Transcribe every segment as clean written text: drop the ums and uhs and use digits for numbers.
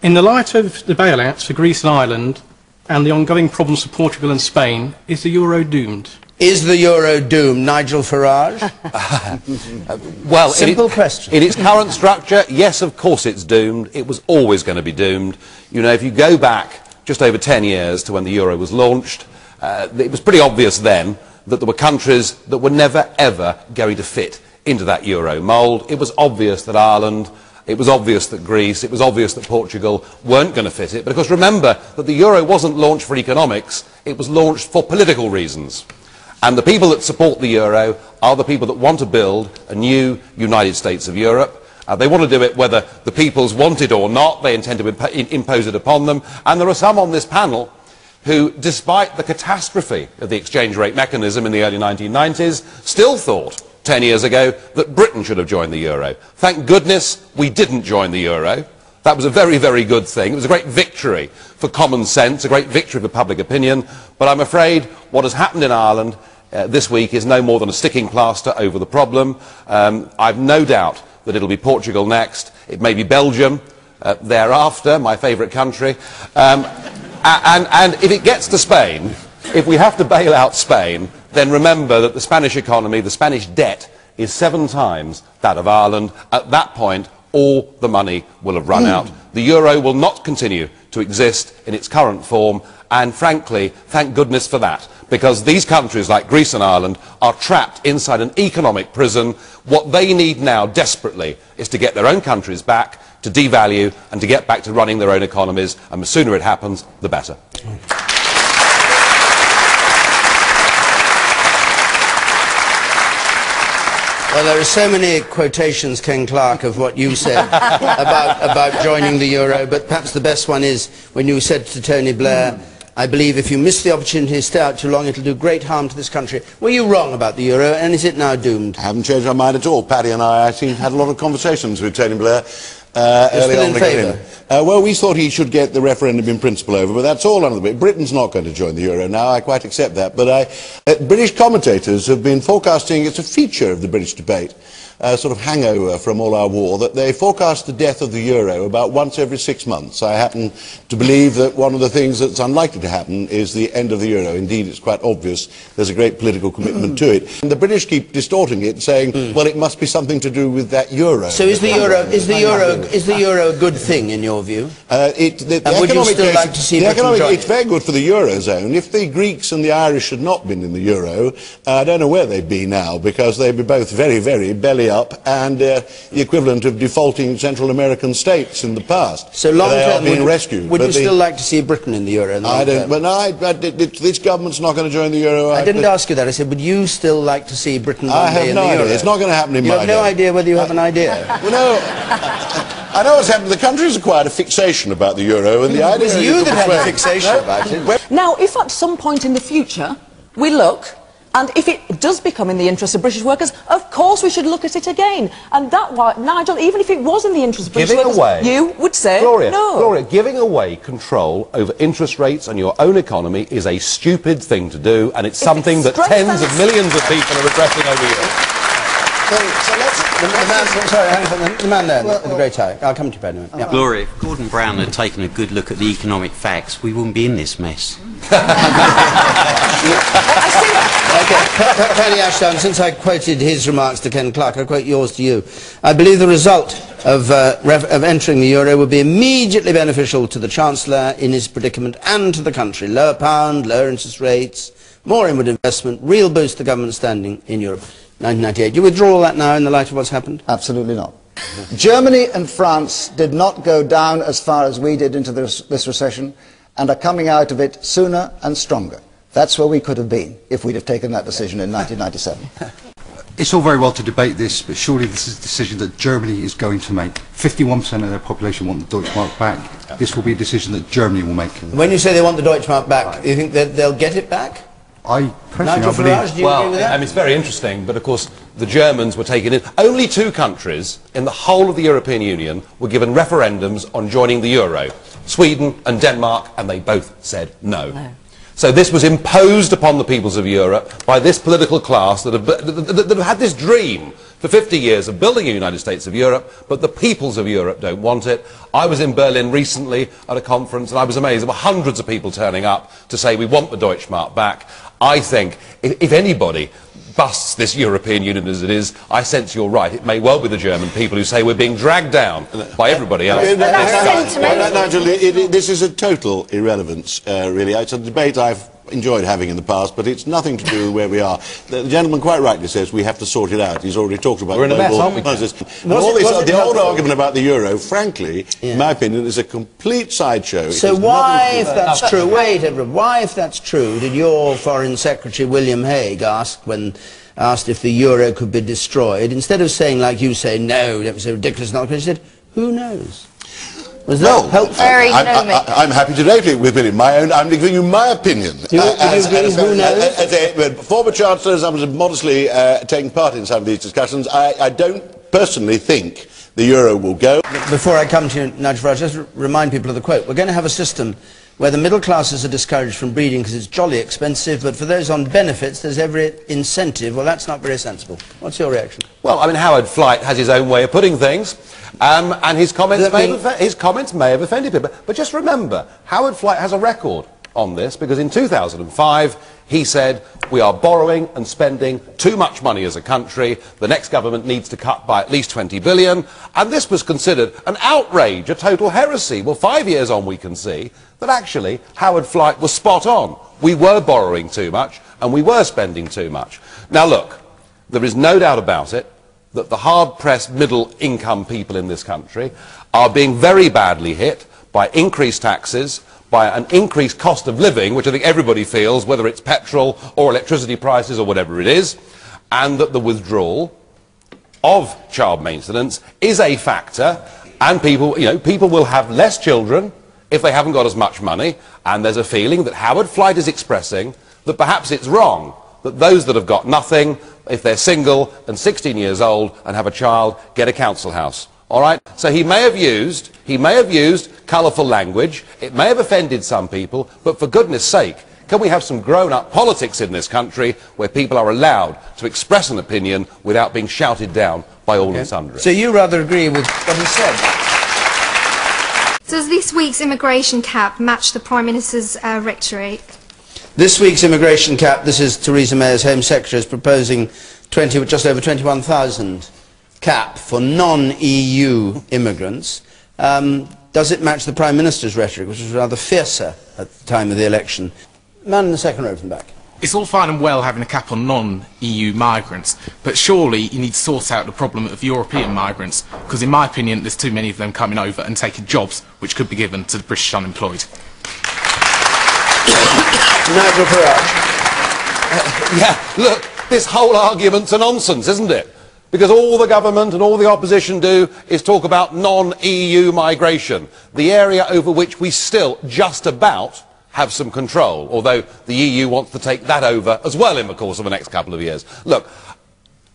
In the light of the bailouts for Greece and Ireland and the ongoing problems for Portugal and Spain, is the euro doomed? Is the euro doomed, Nigel Farage? Well, simple question. In its current structure, yes, of course it's doomed. It was always going to be doomed. You know, if you go back just over 10 years to when the euro was launched, it was pretty obvious then that there were countries that were never, ever going to fit into that euro mould. It was obvious that Ireland, it was obvious that Greece, it was obvious that Portugal weren't going to fit it. Because remember that the euro wasn't launched for economics, it was launched for political reasons. And the people that support the euro are the people that want to build a new United States of Europe. They want to do it whether the peoples want it or not. They intend to impose it upon them. And there are some on this panel who, despite the catastrophe of the exchange rate mechanism in the early 1990s, still thought 10 years ago that Britain should have joined the euro. Thank goodness we didn't join the euro. That was a very, very good thing. It was a great victory for common sense, a great victory for public opinion. But I'm afraid what has happened in Ireland this week is no more than a sticking plaster over the problem. I've no doubt that it'll be Portugal next. It may be Belgium thereafter, my favourite country. And if it gets to Spain, if we have to bail out Spain, then remember that the Spanish economy, the Spanish debt, is 7 times that of Ireland. At that point, all the money will have run out. The euro will not continue to exist in its current form, and frankly, thank goodness for that, because these countries like Greece and Ireland are trapped inside an economic prison. What they need now desperately is to get their own countries back, to devalue and to get back to running their own economies, and the sooner it happens, the better. Well, there are so many quotations, Ken Clarke, of what you said about joining the euro, but perhaps the best one is when you said to Tony Blair, I believe if you miss the opportunity to stay out too long, it'll do great harm to this country. Were you wrong about the euro, and is it now doomed? I haven't changed my mind at all. Paddy and I had a lot of conversations with Tony Blair. Early on in favour? Well, we thought he should get the referendum in principle over, but that's all under the bit. Britain's not going to join the euro now, I quite accept that. But British commentators have been forecasting, it's a feature of the British debate, sort of hangover from all our war, that they forecast the death of the euro about once every 6 months. I happen to believe that one of the things that's unlikely to happen is the end of the euro. Indeed, it's quite obvious there's a great political commitment to it. And the British keep distorting it, saying, well, it must be something to do with that euro. So is the euro a good thing, in your view? Would you still like to see Britain join? It's very good for the eurozone. If the Greeks and the Irish had not been in the euro, I don't know where they'd be now, because they'd be both very, very belly up and the equivalent of defaulting Central American states in the past. So long term, being rescued. Would you still like to see Britain in the euro? I don't. But this government's not going to join the euro. I didn't ask you that. I said, would you still like to see Britain one day in the euro? I have no idea. It's not going to happen in my day. You have no idea whether you have an idea? Well, no. I know what's happened. The country's acquired a fixation about the euro, and the idea is you that had a fixation about it. Now, if at some point in the future we look, and if it does become in the interest of British workers, of course we should look at it again. And that, Nigel, even if it was in the interest of British workers, you would say no. Gloria, giving away control over interest rates and your own economy is a stupid thing to do, and it's something that tens of millions of people are regretting over years. So let's... The man there, with the grey tie. I'll come to you, Paddy. Yeah. Gloria, if Gordon Brown had taken a good look at the economic facts, we wouldn't be in this mess. Paddy Ashdown, since I quoted his remarks to Ken Clarke, I quote yours to you. I believe the result of entering the euro would be immediately beneficial to the Chancellor in his predicament and to the country. Lower pound, lower interest rates, more inward investment, real boost to government standing in Europe. 1998. Do you withdraw all that now in the light of what's happened? Absolutely not. Germany and France did not go down as far as we did into this recession, and are coming out of it sooner and stronger. That's where we could have been if we'd have taken that decision in 1997. It's all very well to debate this, but surely this is a decision that Germany is going to make. 51% of their population want the Deutschmark back. This will be a decision that Germany will make. When you say they want the Deutschmark back, you think that they'll get it back? I personally Nigel Farage, do you agree with that? It's very interesting, but of course the Germans were taken in. Only 2 countries in the whole of the European Union were given referendums on joining the euro. Sweden and Denmark, and they both said no. So this was imposed upon the peoples of Europe by this political class that have had this dream for 50 years of building a United States of Europe, but the peoples of Europe don't want it. I was in Berlin recently at a conference and I was amazed. There were hundreds of people turning up to say we want the Deutschmark back. I think if anybody busts this European Union as it is, I sense you're right. It may well be the German people who say we're being dragged down by everybody else. Nigel, this is a total irrelevance, really. It's a debate I've enjoyed having in the past, but it's nothing to do with where we are. The gentleman quite rightly says we have to sort it out. He's already talked about we're in a mess, aren't we? The old argument about the euro, frankly, in my opinion, is a complete sideshow. So why, if that's true, why, if that's true, did your Foreign Secretary William Hague ask, when asked if the euro could be destroyed, instead of saying, like you say, no, that was a ridiculous nonsense, he said, who knows? Was that helpful? I'm happy to debate it with William. I'm giving you my opinion. Do you agree? Who knows? As a former Chancellor, as I was modestly taking part in some of these discussions, I don't personally think the euro will go. Before I come to you, Nigel Farage, just remind people of the quote. We're going to have a system where the middle classes are discouraged from breeding because it's jolly expensive, but for those on benefits, there's every incentive. Well, that's not very sensible. What's your reaction? Well, I mean, Howard Flight has his own way of putting things, and his comments may have offended people. But just remember, Howard Flight has a record on this, because in 2005, he said, we are borrowing and spending too much money as a country, the next government needs to cut by at least 20 billion, and this was considered an outrage, a total heresy. Well, 5 years on, we can see that actually Howard Flight was spot on. We were borrowing too much, and we were spending too much. Now look, there is no doubt about it that the hard-pressed middle-income people in this country are being very badly hit by increased taxes, by an increased cost of living, which I think everybody feels, whether it's petrol or electricity prices or whatever it is, and that the withdrawal of child maintenance is a factor, and people will have less children if they haven't got as much money, and there's a feeling that Howard Flight is expressing that perhaps it's wrong that those that have got nothing, if they're single and 16 years old and have a child, get a council house. All right? So he may have used colourful language, it may have offended some people, but for goodness sake, can we have some grown-up politics in this country where people are allowed to express an opinion without being shouted down by all and sundry? So you rather agree with what he said? Does this week's immigration cap match the Prime Minister's rhetoric? This week's immigration cap, this is Theresa May's Home Secretary, is proposing just over 21,000 cap for non-EU immigrants. Does it match the Prime Minister's rhetoric, which was rather fiercer at the time of the election? Man in the second row from the back. It's all fine and well having a cap on non-EU migrants, but surely you need to sort out the problem of European migrants, because in my opinion there's too many of them coming over and taking jobs which could be given to the British unemployed. Nigel Farage. Yeah, look, this whole argument's a nonsense, isn't it? Because all the government and all the opposition do is talk about non-EU migration, the area over which we still just about have some control, although the EU wants to take that over as well in the course of the next couple of years. Look,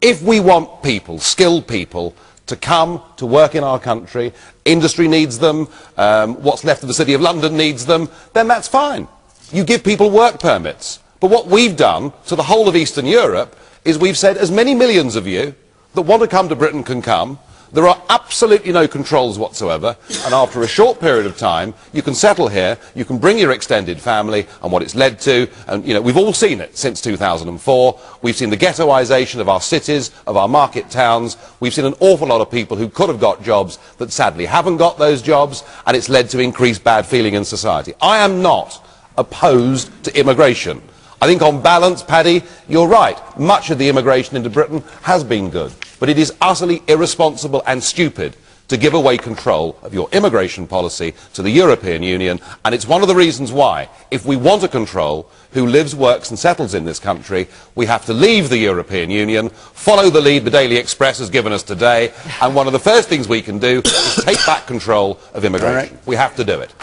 if we want people, skilled people, to come to work in our country, industry needs them, what's left of the City of London needs them, then that's fine. You give people work permits. But what we've done to the whole of Eastern Europe is we've said as many millions of you that want to come to Britain can come. There are absolutely no controls whatsoever, and after a short period of time you can settle here, you can bring your extended family, and what it's led to, and we've all seen it since 2004, we've seen the ghettoisation of our cities, of our market towns, we've seen an awful lot of people who could have got jobs that sadly haven't got those jobs, and it's led to increased bad feeling in society. I am not opposed to immigration. I think on balance, Paddy, you're right. Much of the immigration into Britain has been good. But it is utterly irresponsible and stupid to give away control of your immigration policy to the European Union. And it's one of the reasons why, if we want to control who lives, works and settles in this country, we have to leave the European Union, follow the lead the Daily Express has given us today, and one of the first things we can do is take back control of immigration. We have to do it.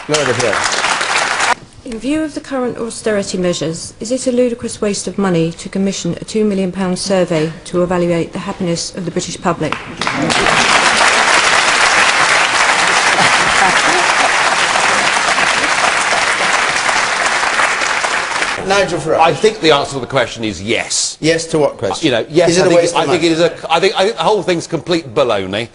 In view of the current austerity measures, is it a ludicrous waste of money to commission a £2 million survey to evaluate the happiness of the British public? Nigel Farage. I think the answer to the question is yes. Yes to what question? You know, yes. I think it is a. I think the whole thing's complete baloney.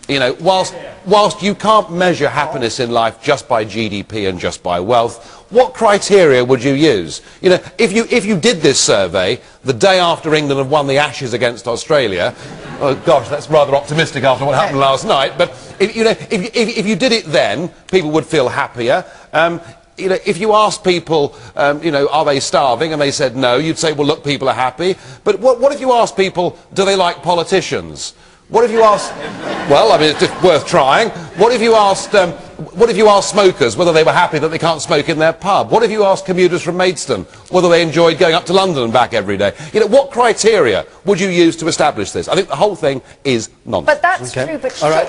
You know, whilst you can't measure happiness in life just by GDP and just by wealth, what criteria would you use? You know, if you did this survey the day after England had won the Ashes against Australia, oh gosh, that's rather optimistic after what happened last night. But if you did it then, people would feel happier. You know, if you asked people, you know, are they starving, and they said no, you'd say, well, look, people are happy. But what if you asked people, do they like politicians? What if you asked? Well, I mean, it's just worth trying. What if you asked? What if you asked smokers whether they were happy that they can't smoke in their pub? What if you asked commuters from Maidstone whether they enjoyed going up to London and back every day? You know, what criteria would you use to establish this? I think the whole thing is nonsense. But that's true. But all right.